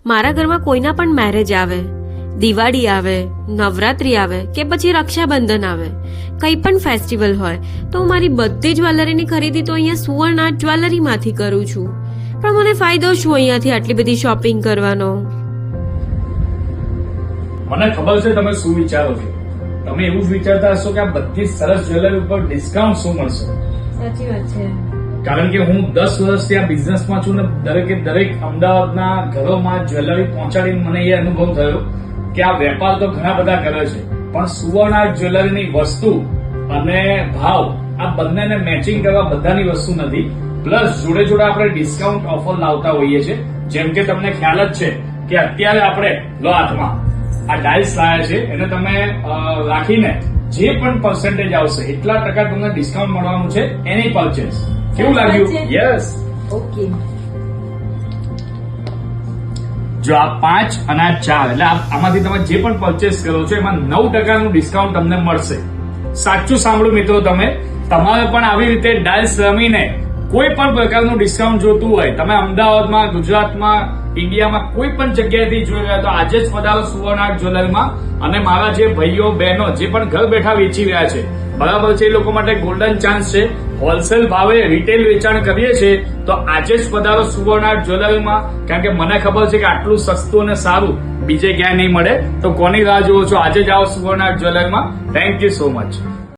મારા ઘરમાં કોઈના પણ મેરેજ આવે, દિવાળી આવે, નવરાત્રી આવે કે પછી રક્ષાબંધન આવે, કંઈ પણ ફેસ્ટિવલ હોય તો હું મારી બધી જ્વેલરીની ખરીદી તો અહીંયા સુવર્ણ આર્ટ જ્વેલરીમાંથી કરું છું. પણ મને ફાયદો શું અહીંયાથી આટલી બધી શોપિંગ કરવાનો? મને ખબર છે તમે શું વિચારો છો. તમે એવું જ વિચારતા હશો કે આ બધી સરસ જ્વેલરી ઉપર ડિસ્કાઉન્ટ શું મળશે. સાચી વાત છે. કારણ કે હું 10 વર્ષથી આ બિઝનેસમાં છું ને દરેકે દરેક અમદાવાદના ઘરોમાં જ્વેલરી પહોંચાડીને મને એ અનુભવ થયો કે આ વેપાર તો ઘણા બધા કરે છે, પણ સુવર્ણ આર્ટ જ્વેલરીની વસ્તુ અને ભાવ આ બંનેને મેચિંગ કરવા બધાની વસ્તુ નથી. પ્લસ જોડે જોડે આપણે ડિસ્કાઉન્ટ ઓફર લાવતા હોઈએ છીએ. જેમ કે તમને ખ્યાલ જ છે કે અત્યારે આપણે લો હાથમાં આ ડાયલ્સ લાયા છે, એને તમે રાખીને જે પણ પર્સન્ટેજ આવશે એટલા ટકા તમને ડિસ્કાઉન્ટ મળવાનું છે એની પરચેસ. કેવું લાગ્યું? યસ. ઓકે. જો આ 5 અને આ 4 એટલે આમાંથી તમે જે પણ પરચેસ કરો છો એમાં 9% ડિસ્કાઉન્ટ તમને મળશે. સાચું સાંભળ્યું મિત્રો તમે. તમારે પણ આવી રીતે ડાયલ્સ રમીને કોઈ પણ પ્રકારનું ડિસ્કાઉન્ટ જોતું હોય, તમે અમદાવાદમાં, ગુજરાતમાં, ઇન્ડિયામાં કોઈ પણ જગ્યાએથી જોઈ રહ્યા તો આજે જ પધારો સુવર્ણ આર્ટ જ્વેલરીમાં. અને મારા જે ભાઈઓ બહેનો જે પણ ઘર બેઠા વેચી રહ્યા છે, બરાબર છે, એ લોકો માટે ગોલ્ડન ચાન્સ છે. હોલસેલ ભાવે રિટેલ વેચાણ કરીએ છીએ તો આજે જ પધારો સુવર્ણ આર્ટ જ્વેલરીમાં. કારણ કે મને ખબર છે કે આટલું સસ્તું અને સારું બીજે ક્યાંય નહીં મળે. તો કોની રાહ જુઓ છો? આજે જ આવો સુવર્ણ આર્ટ જ્વેલરીમાં. Thank you so much.